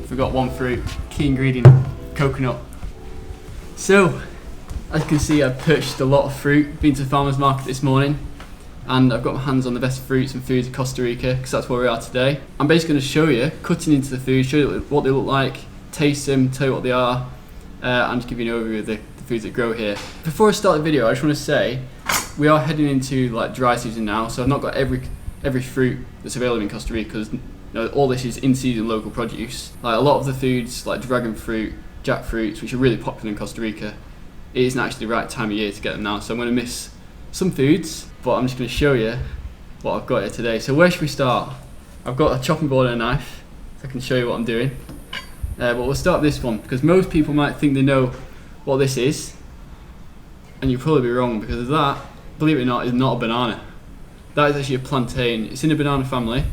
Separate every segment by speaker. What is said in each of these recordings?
Speaker 1: forgot one fruit, key ingredient, coconut. So, as you can see, I've purchased a lot of fruit, been to the farmer's market this morning, and I've got my hands on the best fruits and foods of Costa Rica, because that's where we are today. I'm basically going to show you, cutting into the food, show you what they look like, taste them, tell you what they are, and just give you an overview of the foods that grow here. Before I start the video, I just want to say, we are heading into like dry season now, so I've not got every fruit that's available in Costa Rica, because all this is in-season local produce. Like a lot of the foods, like dragon fruit, jackfruits, which are really popular in Costa Rica, it isn't actually the right time of year to get them now, so I'm going to miss some foods, but I'm just going to show you what I've got here today. So where should we start? I've got a chopping board and a knife, so I can show you what I'm doing. But we'll start with this one, because most people might think they know what this is, and you'll probably be wrong, because that, believe it or not, is not a banana. That is actually a plantain. It's in the banana family,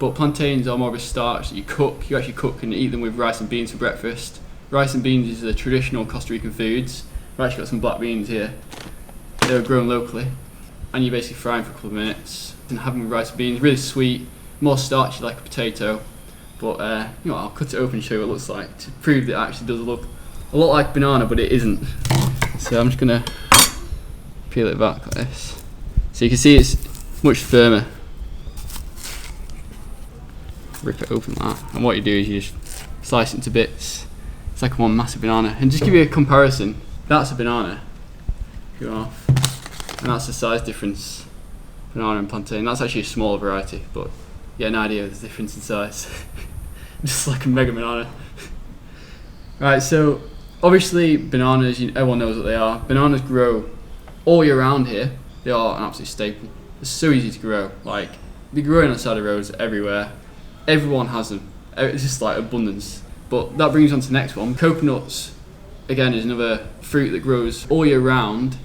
Speaker 1: but plantains are more of a starch that you actually cook and eat them with rice and beans for breakfast. Rice and beans is the traditional Costa Rican foods. We've actually got some black beans here. They were grown locally, and you basically fry them for a couple of minutes and have them with rice and beans. Really sweet, more starchy like a potato. But I'll cut it open and show you what it looks like to prove that it actually does look a lot like banana, but it isn't. So I'm just gonna peel it back like this. So you can see it's much firmer. Rip it open like that, and what you do is you just slice it into bits. It's like one massive banana. And just give you a comparison, that's a banana. Go off, and that's the size difference. Banana and plantain. That's actually a smaller variety, but you get an idea of the difference in size. Just like a mega banana. Right, so obviously bananas, everyone knows what they are. Bananas grow all year round here. They are an absolute staple. They're so easy to grow. Like, they grow on the side of roads everywhere. Everyone has them. It's just like abundance. But that brings on to the next one. Coconuts, again, is another fruit that grows all year round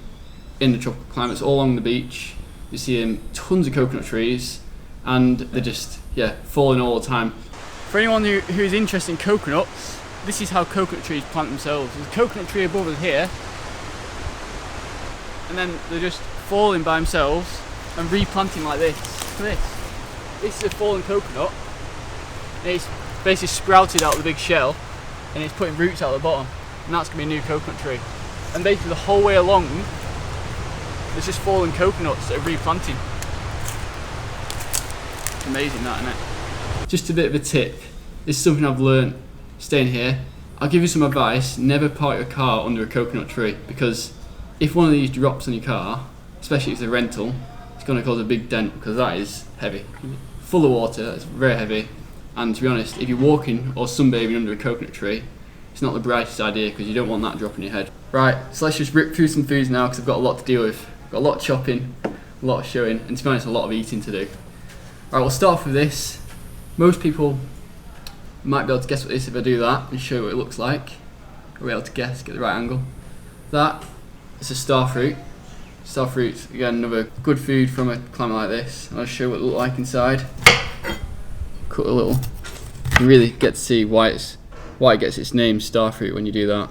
Speaker 1: in the tropical climates, all along the beach. You see tons of coconut trees, and they're just, falling all the time. For anyone who is interested in coconuts, this is how coconut trees plant themselves. There's a coconut tree above us here, and then they're just falling by themselves and replanting like this. Look at this. This is a fallen coconut, and it's basically sprouted out of the big shell, and it's putting roots out of the bottom, and that's going to be a new coconut tree. And basically the whole way along, there's just fallen coconuts that are replanting. It's amazing that, isn't it? Just a bit of a tip. This is something I've learned staying here. I'll give you some advice. Never park your car under a coconut tree, because if one of these drops on your car, especially if it's a rental, it's going to cause a big dent, because that is heavy. Full of water, it's very heavy. And to be honest, if you're walking or sunbathing under a coconut tree, it's not the brightest idea, because you don't want that dropping your head. Right, so let's just rip through some foods now, because I've got a lot to deal with. I've got a lot of chopping, a lot of showing, and to be honest, a lot of eating to do. Right, we'll start off with this. Most people might be able to guess what it is if I do that and show you what it looks like. Or be able to guess, get the right angle. That is a star fruit. Star fruit, again, another good food from a climate like this. I'll show you what it looks like inside. Cut a little. You really get to see why it gets its name, star fruit, when you do that.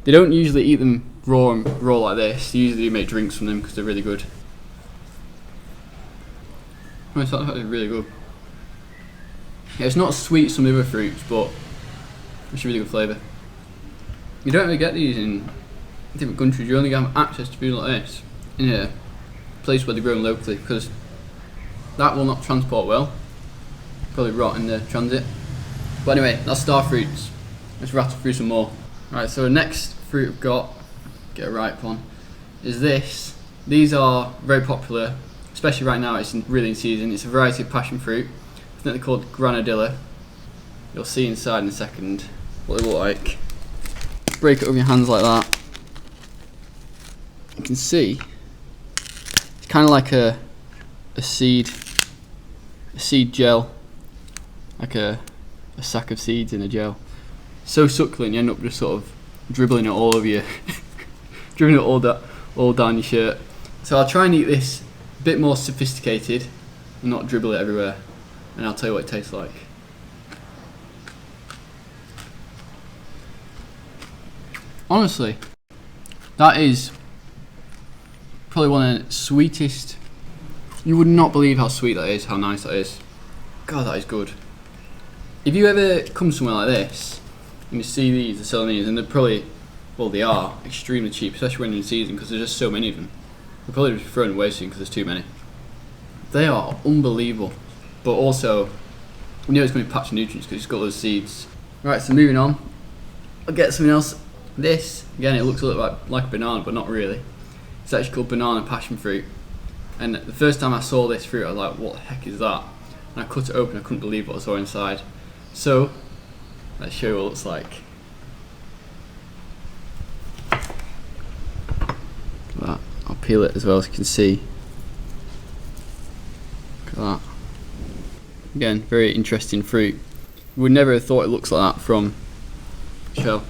Speaker 1: They don't usually eat them raw like this. They usually make drinks from them because they're really good. It's actually really good. Yeah, it's not as sweet as some of the other fruits, but it's a really good flavour. You don't really get these in different countries. You only have access to food like this in a place where they're grown locally, because that will not transport well. Probably rot in the transit. But anyway, that's star fruits. Let's rattle through some more. Right, so the next fruit I've got, get a ripe one, is this. These are very popular, especially right now. It's really in season. It's a variety of passion fruit. I think they're called Granadilla. You'll see inside in a second what they look like. Break it with your hands like that. You can see it's kind of like a seed gel, like a sack of seeds in a gel. So succulent, you end up just sort of dribbling it all over you, dribbling it all down your shirt. So I'll try and eat this a bit more sophisticated and not dribble it everywhere, and I'll tell you what it tastes like. Honestly, that is probably one of the sweetest. You would not believe how sweet that is, how nice that is. God, that is good. if you ever come somewhere like this and you see these, they're selling these, and they're probably, well, they are extremely cheap, especially when in season, because there's just so many of them. They're probably just thrown away soon because there's too many. They are unbelievable, but also you know it's going to be patched with nutrients because it's got those seeds. Right, so moving on, I'll get something else. This, again, it looks a little like a banana, but not really. It's actually called banana passion fruit. And the first time I saw this fruit, I was like, what the heck is that? And I cut it open, I couldn't believe what I saw inside. So, let's show you what it looks like. Look at that. I'll peel it as well so you can see. Look at that. Again, very interesting fruit. You would never have thought it looks like that from shell.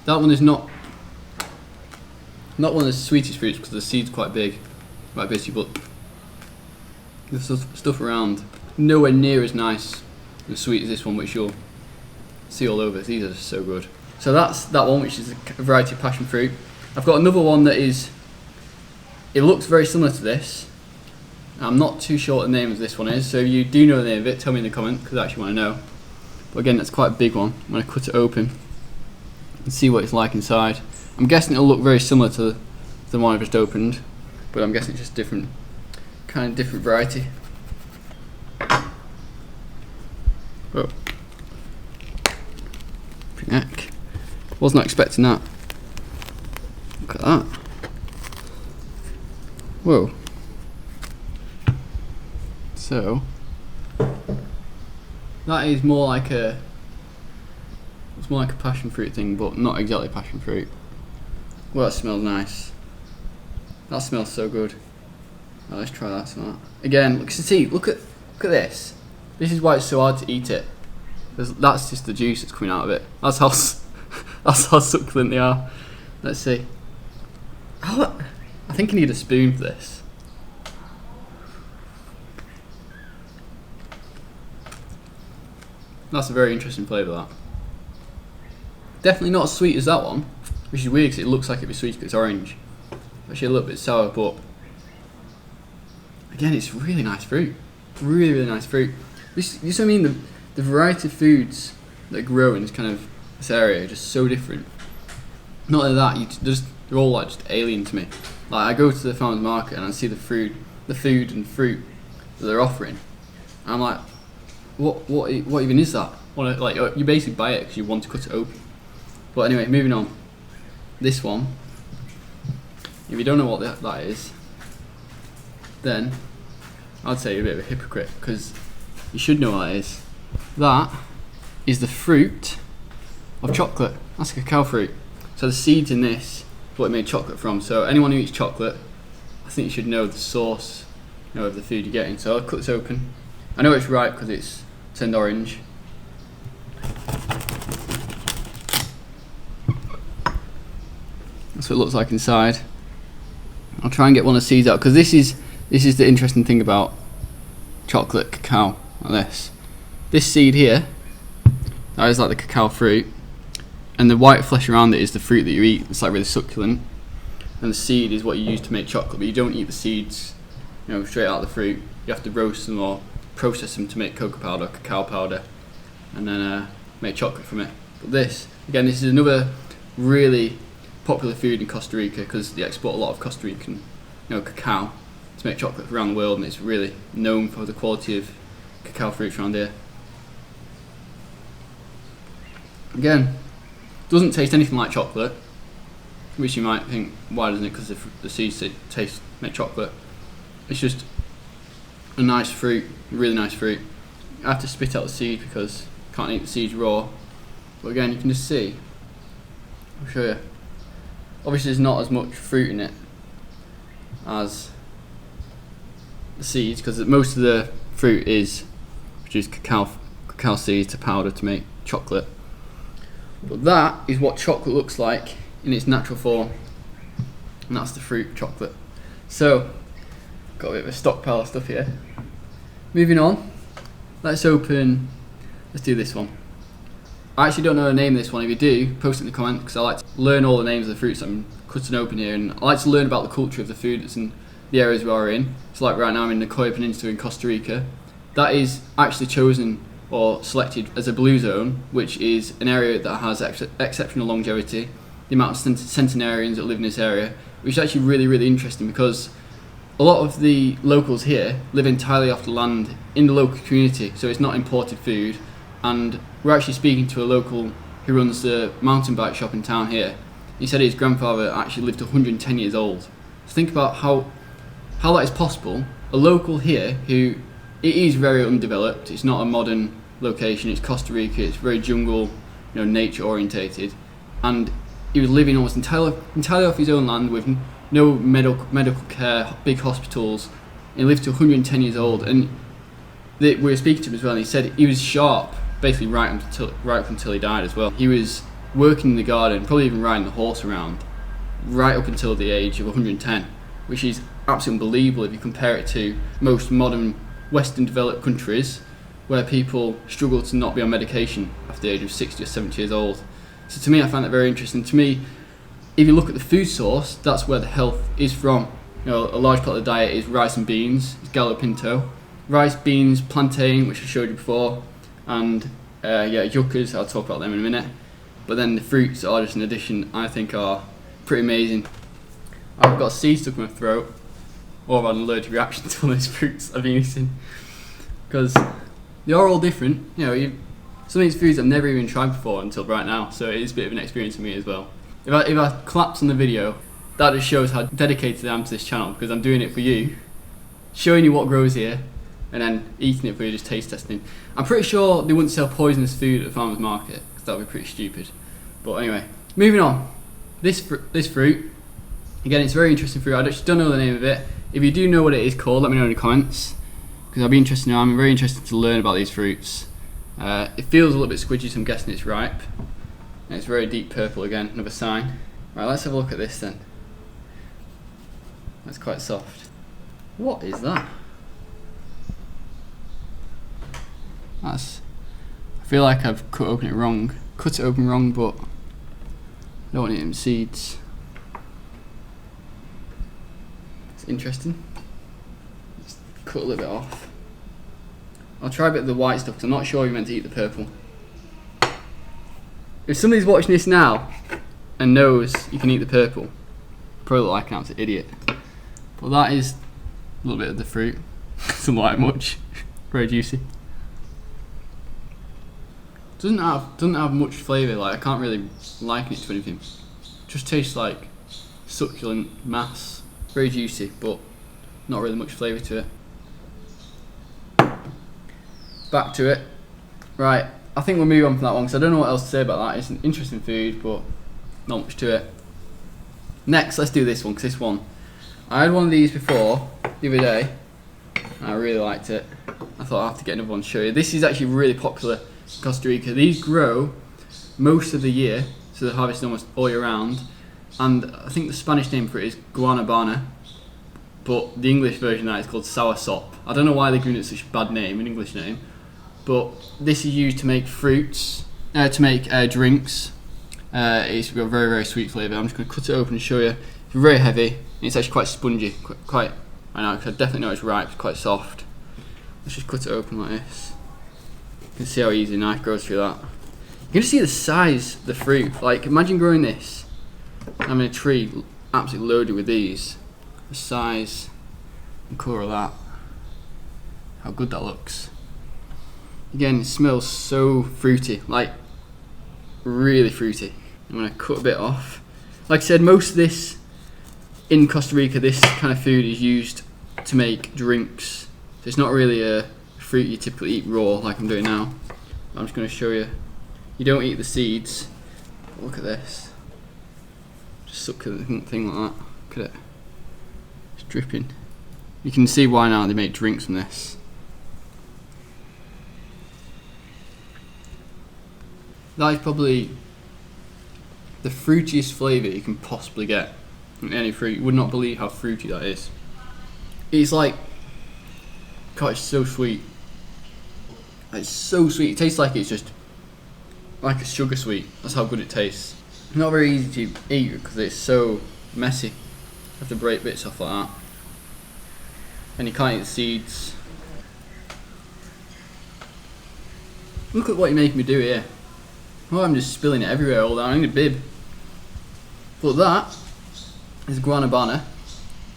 Speaker 1: That one is not one of the sweetest fruits because the seed's quite big, quite bitty, but there's stuff around nowhere near as nice and sweet as this one, which you'll see all over. These are so good. So that's that one, which is a variety of passion fruit. I've got another one that is, it looks very similar to this. I'm not too sure what the name of this one is, so if you do know the name of it, tell me in the comment, because I actually want to know. But again, that's quite a big one. I'm going to cut it open and see what it's like inside. I'm guessing it'll look very similar to the one I just opened, but I'm guessing it's just different, kind of different variety. Whoa. Heck. Was not expecting that. Look at that. Whoa. So that is more like a, it's more like a passion fruit thing, but not exactly passion fruit. Well, that smells nice. That smells so good. Oh, let's try that. Again, look at this. This is why it's so hard to eat it. That's just the juice that's coming out of it. That's how that's how succulent they are. Let's see. I think I need a spoon for this. That's a very interesting flavour, that. Definitely not as sweet as that one, which is weird because it looks like it'd be sweet because it's orange. Actually a little bit sour, but again, it's really nice fruit. Really, really nice fruit. This what I mean, the variety of foods that grow in this area are just so different. Not only that, they're all like just alien to me. Like I go to the farmer's market and I see the food and fruit that they're offering, and I'm like, what even is that? Like you basically buy it because you want to cut it open. But anyway, moving on. This one, if you don't know what that is, then I'd say you're a bit of a hypocrite because you should know what that is. That is the fruit of chocolate. That's a cacao fruit. So the seeds in this is what it made chocolate from. So anyone who eats chocolate, I think you should know the source, of the food you're getting. So I'll cut this open. I know it's ripe because it's turned orange. That's what it looks like inside. I'll try and get one of the seeds out because this is the interesting thing about chocolate cacao like this. This seed here, that is like the cacao fruit, and the white flesh around it is the fruit that you eat. It's like really succulent, and the seed is what you use to make chocolate. But you don't eat the seeds, straight out of the fruit. You have to roast them or process them to make cocoa powder, cacao powder, and then make chocolate from it. But this is another really popular food in Costa Rica because they export a lot of Costa Rican, cacao to make chocolate around the world, and it's really known for the quality of cacao fruits around here. Again, doesn't taste anything like chocolate, which you might think, why doesn't it? Because the seeds make chocolate. It's just a nice fruit, really nice fruit. I have to spit out the seed because I can't eat the seeds raw. But again, you can just see. I'll show you. Obviously, there's not as much fruit in it as the seeds because most of the fruit is produced cacao seeds to powder to make chocolate. But that is what chocolate looks like in its natural form, and that's the fruit chocolate. So, got a bit of a stockpile of stuff here. Moving on, let's do this one. I actually don't know the name of this one. If you do, post it in the comment because I like to learn all the names of the fruits I'm cutting open here, and I like to learn about the culture of the food that's in the areas we are in. So like right now I'm in the Nicoya Peninsula in Costa Rica. That is actually chosen or selected as a blue zone, which is an area that has exceptional longevity. The amount of centenarians that live in this area, which is actually really, really interesting because a lot of the locals here live entirely off the land in the local community, so it's not imported food. And we're actually speaking to a local who runs the mountain bike shop in town here. He said his grandfather actually lived 110 years old. So think about how that is possible. A local here who, it is very undeveloped, it's not a modern location, it's Costa Rica, it's very jungle, nature orientated, and he was living almost entirely off his own land with no medical care, big hospitals. He lived to 110 years old, and we were speaking to him as well, and he said he was sharp basically right up until he died as well. He was working in the garden, probably even riding the horse around, right up until the age of 110, which is absolutely unbelievable if you compare it to most modern Western developed countries where people struggle to not be on medication after the age of 60 or 70 years old. So to me, I find that very interesting. To me, if you look at the food source, that's where the health is from. A large part of the diet is rice and beans, it's gallo pinto. Rice, beans, plantain, which I showed you before, and yuccas, I'll talk about them in a minute. But then the fruits are just an addition, I think are pretty amazing. I've got seeds stuck in my throat, or I've had an allergic reaction to all these fruits I've been eating, because they are all different. Some of these foods I've never even tried before until right now, so it is a bit of an experience for me as well. If I collapse on the video, that just shows how dedicated I am to this channel, because I'm doing it for you, showing you what grows here, and then eating it for you, just taste testing. I'm pretty sure they wouldn't sell poisonous food at the farmer's market, because that would be pretty stupid. But anyway, moving on. This fruit, again, it's a very interesting fruit. I just don't know the name of it. If you do know what it is called, let me know in the comments, because I'd be interested to know. I'm very interested to learn about these fruits. It feels a little bit squidgy, so I'm guessing it's ripe. And it's very deep purple again, another sign. Right, let's have a look at this then. That's quite soft. What is that? I feel like I've cut it open wrong, but I don't want it in seeds. It's interesting. Let's cut a little bit off. I'll try a bit of the white stuff because I'm not sure you're meant to eat the purple. If somebody's watching this now and knows you can eat the purple, probably look like an absolute idiot. But that is a little bit of the fruit. Doesn't like much. Very juicy. Doesn't have much flavour. Like, I can't really liken it to anything. Just tastes like succulent mass. Very juicy, but not really much flavour to it. Back to it. Right, I think we'll move on from that one because I don't know what else to say about that. It's an interesting food, but not much to it. Next, let's do this one, because this one, I had one of these before the other day, and I really liked it. I thought I'd have to get another one to show you. This is actually really popular in Costa Rica. These grow most of the year, so they're harvested almost all year round, and I think the Spanish name for it is Guanabana, but the English version of that is called soursop. I don't know why they're giving it such a bad name, an English name, but this is used to make fruits, to make drinks. It's got a very, very sweet flavour. I'm just going to cut it open and show you. It's very heavy, and it's actually quite spongy. I know, because I definitely know it's ripe, it's quite soft. Let's just cut it open like this. You can see how easy a knife goes through that. You can just see the size of the fruit. Like, imagine growing this, having a tree absolutely loaded with these. The size and colour of that. How good that looks. Again, it smells so fruity, like really fruity. I'm going to cut a bit off. Like I said, most of this in Costa Rica, this kind of food is used to make drinks. So it's not really a fruit you typically eat raw like I'm doing now. I'm just going to show you. You don't eat the seeds. Look at this. Just suck at the thing like that. Look at it. It's dripping. You can see why now they make drinks from this. That is probably the fruitiest flavour you can possibly get in any fruit. You would not believe how fruity that is. It's like, God, it's so sweet. It's so sweet. It tastes like it's just like a sugar sweet. That's how good it tastes. It's not very easy to eat because it's so messy. You have to break bits off like that. and you can't eat the seeds. Look at what you're making me do here. Oh, I'm just spilling it everywhere all down. I need a bib. But that is Guanabana.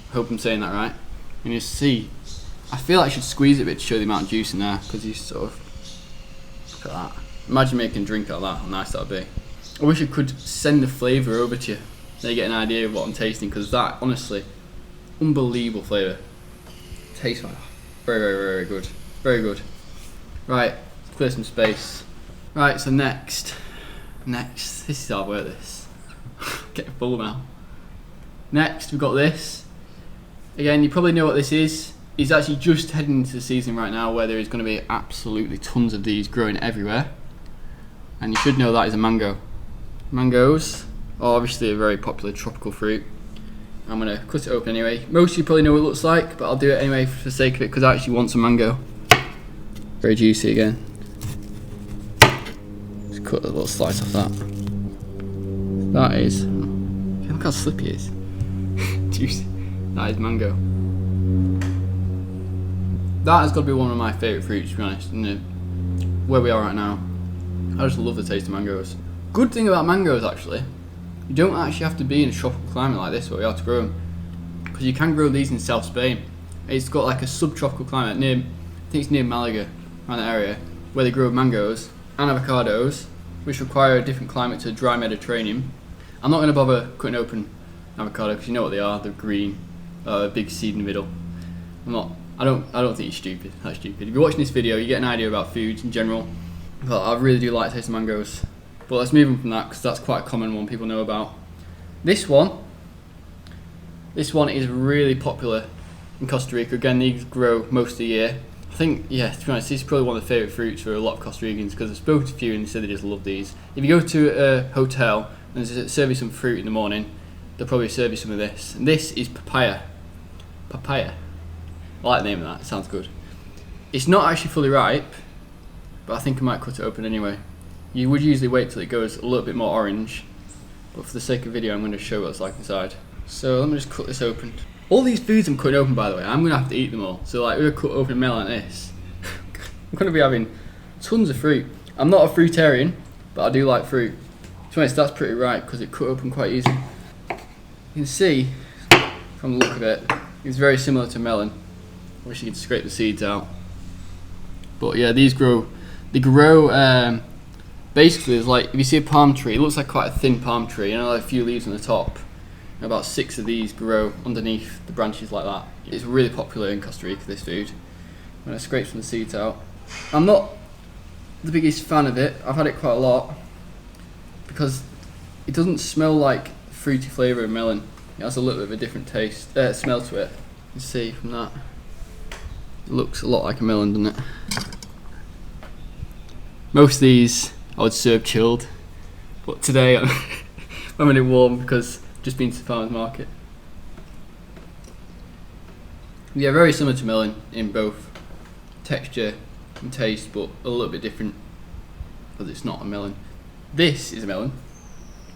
Speaker 1: I hope I'm saying that right. And you see, I feel like I should squeeze it a bit to show the amount of juice in there, because you sort of, look at that. Imagine making a drink out of that, how nice that would be. I wish I could send the flavour over to you, so you get an idea of what I'm tasting, because that, honestly, unbelievable flavour. Tastes like very, very, very good. Very good. Right, let's clear some space. Right, so next, this is hard work, this. Getting full now. Next, we've got this. Again, you probably know what this is. It's actually just heading into the season right now where there is going to be absolutely tons of these growing everywhere. And you should know that is a mango. Mangoes are obviously a very popular tropical fruit. I'm going to cut it open anyway. Most of you probably know what it looks like, but I'll do it anyway for the sake of it because I actually want some mango. Very juicy again. Just cut a little slice off that. That is, look how slippy it is. Juicy. That is mango. That has got to be one of my favourite fruits, to be honest. Where we are right now, I just love the taste of mangoes. Good thing about mangoes, actually, you don't actually have to be in a tropical climate like this where we are to grow them, because you can grow these in South Spain. It's got like a subtropical climate near, I think it's near Malaga, around that area, where they grow mangoes and avocados, which require a different climate to dry Mediterranean. I'm not going to bother cutting open avocado because you know what they are. They're green, a big seed in the middle. I don't think you're stupid. That's stupid. If you're watching this video, you get an idea about foods in general. But I really do like the taste of mangoes. But let's move on from that because that's quite a common one people know about. This one is really popular in Costa Rica. Again, these grow most of the year. I think, yeah, to be honest, this is probably one of the favourite fruits for a lot of Costa Ricans because I've spoken to a few and they said they just love these. If you go to a hotel and they serve you some fruit in the morning, they'll probably serve you some of this. And this is papaya. Papaya. I like the name of that, it sounds good. It's not actually fully ripe, but I think I might cut it open anyway. You would usually wait till it goes a little bit more orange, but for the sake of video I'm going to show what it's like inside. So let me just cut this open. All these foods I'm cutting open, by the way, I'm going to have to eat them all. So like, we're going to cut open a melon like this. I'm going to be having tons of fruit. I'm not a fruitarian, but I do like fruit. To be honest, that's pretty ripe because it cut open quite easy. You can see, from the look of it, it's very similar to melon. I wish you could scrape the seeds out. But yeah, they grow, basically it's like, if you see a palm tree, it looks like quite a thin palm tree, you know, like a few leaves on the top. And about 6 of these grow underneath the branches like that. It's really popular in Costa Rica, this food. I'm going to scrape some of the seeds out. I'm not the biggest fan of it. I've had it quite a lot because it doesn't smell like fruity flavour of melon. It has a little bit of a different taste, smell to it. You can see from that. It looks a lot like a melon, doesn't it? Most of these I would serve chilled, but today I'm in it warm because I've just been to the farmer's market. Yeah, very similar to melon in both texture and taste, but a little bit different because it's not a melon. This is a melon,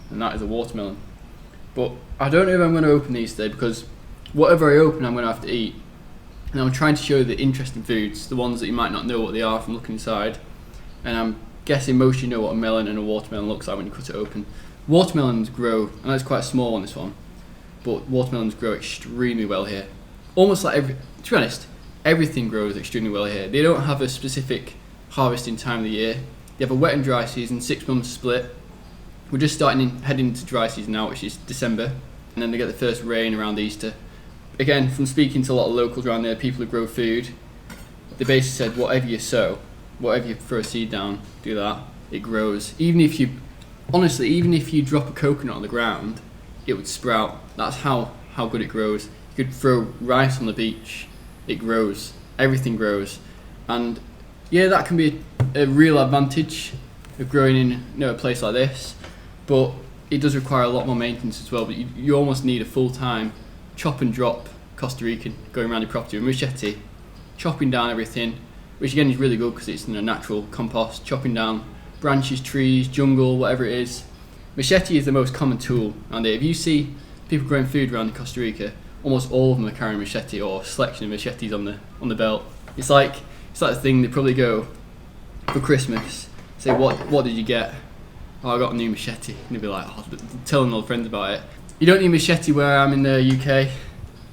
Speaker 1: and that is a watermelon. But I don't know if I'm going to open these today because whatever I open I'm going to have to eat. And I'm trying to show the interesting foods, the ones that you might not know what they are from looking inside. And I'm guessing most of you know what a melon and a watermelon looks like when you cut it open. Watermelons grow, and it's quite a small one, this one, but watermelons grow extremely well here. Almost like to be honest, everything grows extremely well here. They don't have a specific harvesting time of the year. They have a wet and dry season, 6 months split. We're just heading into dry season now, which is December, and then they get the first rain around Easter. Again, from speaking to a lot of locals around there, people who grow food, they basically said whatever you sow, whatever you throw a seed down, do that, it grows. Even if you drop a coconut on the ground, it would sprout. That's how good it grows. You could throw rice on the beach, it grows. Everything grows. And yeah, that can be a real advantage of growing in a place like this, but it does require a lot more maintenance as well. But you almost need a full-time chop and drop Costa Rican going around your property with machete, chopping down everything, which again is really good because it's natural compost, chopping down branches, trees, jungle, whatever it is. Machete is the most common tool around here. If you see people growing food around in Costa Rica, almost all of them are carrying a machete or a selection of machetes on the belt. It's like the thing they probably go for Christmas, say what did you get? Oh, I got a new machete. And they'll be like, oh, telling all friends about it. You don't need a machete where I'm in the UK.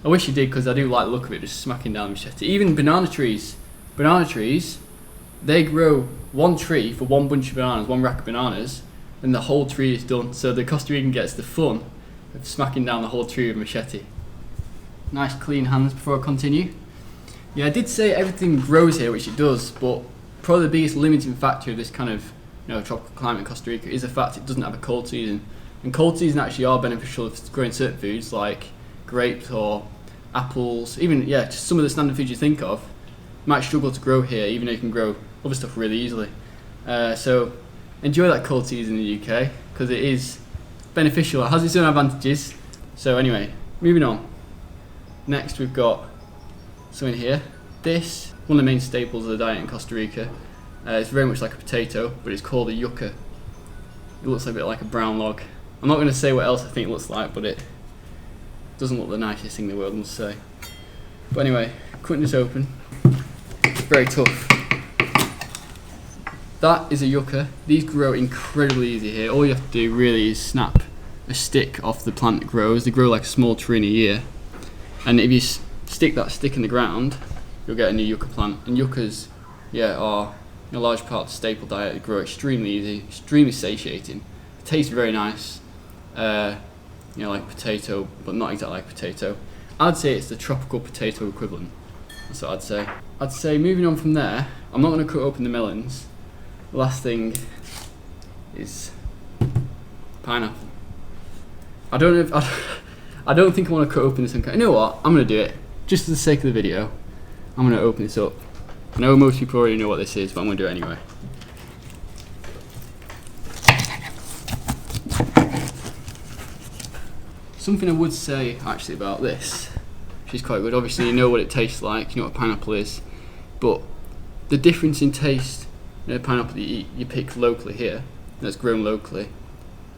Speaker 1: I wish you did, because I do like the look of it, just smacking down a machete. Even banana trees, they grow one tree for one bunch of bananas, one rack of bananas, and the whole tree is done. So the Costa Rican gets the fun of smacking down the whole tree with a machete. Nice clean hands before I continue. Yeah, I did say everything grows here, which it does, but probably the biggest limiting factor of this kind of tropical climate in Costa Rica is the fact it doesn't have a cold season. And cold season actually are beneficial for growing certain foods like grapes or apples, even just some of the standard foods you think of might struggle to grow here, even though you can grow other stuff really easily. So enjoy that cold season in the UK, because it is beneficial. It has its own advantages. So anyway, moving on. Next we've got something here. This, one of the main staples of the diet in Costa Rica. It's very much like a potato, but it's called a yuca. It looks a bit like a brown log. I'm not going to say what else I think it looks like, but it doesn't look the nicest thing in the world, I must say. But anyway, cutting this open. It's very tough. That is a yuca. These grow incredibly easy here. All you have to do really is snap a stick off the plant that grows. They grow like a small tree in a year. And if you stick that stick in the ground, you'll get a new yuca plant. And yuccas, are a large part of the staple diet. They grow extremely easy, extremely satiating. It tastes very nice, like potato, but not exactly like potato. I'd say it's the tropical potato equivalent. That's what I'd say. I'd say moving on from there, I'm not going to cut open the melons. The last thing is pineapple. I don't think I want to cut open this. You know what? I'm going to do it just for the sake of the video. I'm going to open this up. I know most people already know what this is, but I'm going to do it anyway. Something I would say actually about this, which is quite good. Obviously you know what it tastes like, you know what pineapple is, but the difference in taste, pineapple that you pick locally here, that's grown locally,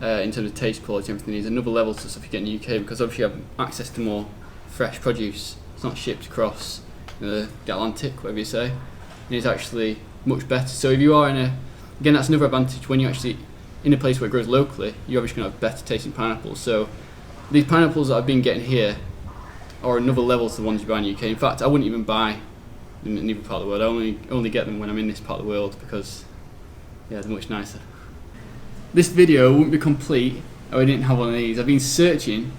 Speaker 1: in terms of taste, quality, everything, is another level to stuff you get in the UK, because obviously you have access to more fresh produce. It's not shipped across the Atlantic, whatever you say, and it's actually much better. So if you are again, that's another advantage when you're actually in a place where it grows locally, you're obviously going to have better tasting pineapples. So these pineapples that I've been getting here are another level to the ones you buy in the UK. In fact, I wouldn't even buy them in either part of the world. I only get them when I'm in this part of the world, because they're much nicer. This video wouldn't be complete if I didn't have one of these. I've been searching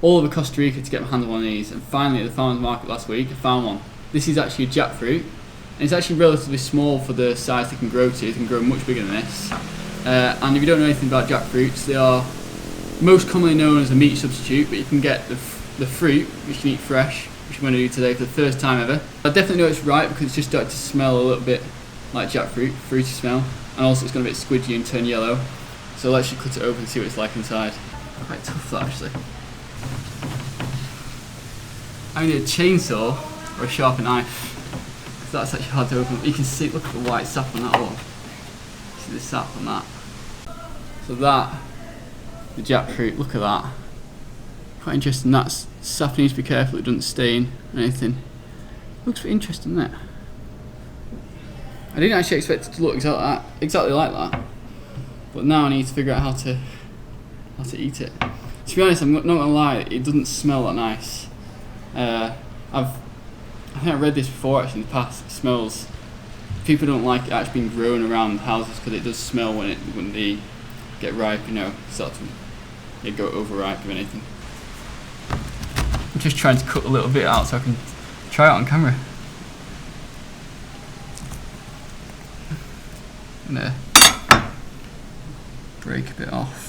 Speaker 1: all over Costa Rica to get my hands on one of these, and finally at the farmers market last week I found one. This is actually a jackfruit, and it's actually relatively small for the size they can grow to. They can grow much bigger than this. And if you don't know anything about jackfruits, they are most commonly known as a meat substitute, but you can get the fruit, which you can eat fresh, which I'm going to do today for the first time ever. I definitely know it's right because it's just started to smell a little bit like jackfruit, fruity smell, and also it's going to be a bit squidgy and turn yellow. So let's just cut it open and see what it's like inside. Quite tough that actually. I need a chainsaw or a sharp knife, because that's actually hard to open. You can see, look at the white sap on that one. See the sap on that. So that, the jackfruit, look at that. Quite interesting. That's sap, needs to be careful it doesn't stain or anything. Looks pretty interesting, doesn't it? I didn't actually expect it to look exactly like that. But now I need to figure out how to eat it. To be honest, I'm not gonna lie, it doesn't smell that nice. I think I read this before actually in the past. It smells. People don't like it actually being grown around houses because it does smell when they get ripe. Start to go overripe or anything. I'm just trying to cut a little bit out so I can try it on camera. I'm gonna break a bit off.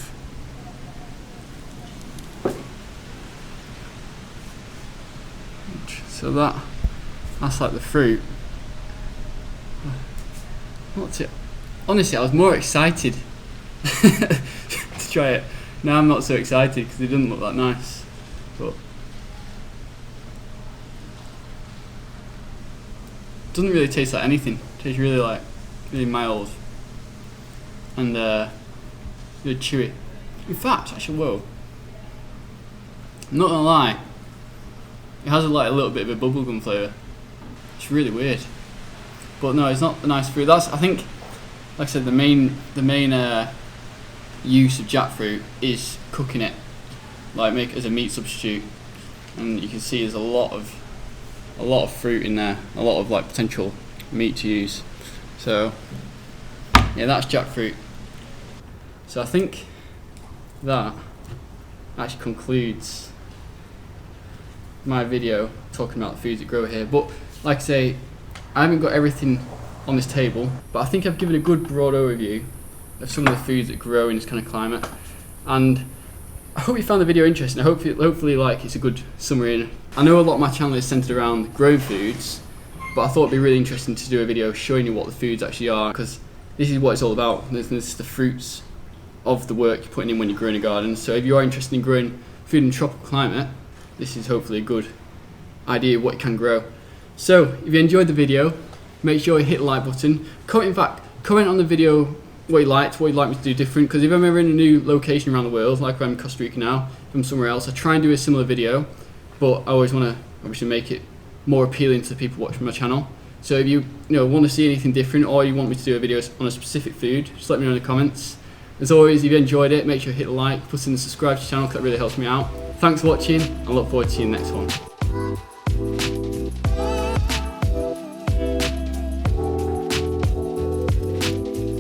Speaker 1: So that's like the fruit. What's it? Honestly, I was more excited to try it. Now I'm not so excited because it doesn't look that nice. But it doesn't really taste like anything. It tastes really mild and really chewy. In fact, actually, whoa. I'm not gonna lie. It has like a little bit of a bubblegum flavour. It's really weird. But no, it's not a nice fruit. That's, I think, like I said, the main use of jackfruit is cooking it, like make it as a meat substitute. And you can see there's a lot of fruit in there, a lot of like potential meat to use. So yeah, that's jackfruit. So I think that actually concludes my video talking about the foods that grow here. But like I say, I haven't got everything on this table, but I think I've given a good broad overview of some of the foods that grow in this kind of climate. And I hope you found the video interesting. I hope hopefully like it's a good summary. I know a lot of my channel is centered around growing foods, but I thought it'd be really interesting to do a video showing you what the foods actually are, because this is what it's all about. This is the fruits of the work you're putting in when you're growing a garden. So if you are interested in growing food in a tropical climate, this is hopefully a good idea of what you can grow. So if you enjoyed the video, make sure you hit the like button. Comment on the video what you liked, what you'd like me to do different, because if I'm ever in a new location around the world, like I'm in Costa Rica now, if I'm somewhere else, I try and do a similar video, but I always want to obviously make it more appealing to the people watching my channel. So if you want to see anything different, or you want me to do a video on a specific food, just let me know in the comments. As always, if you enjoyed it, make sure you hit the like, put in the subscribe to the channel, because that really helps me out. Thanks for watching, I look forward to seeing you in the next one.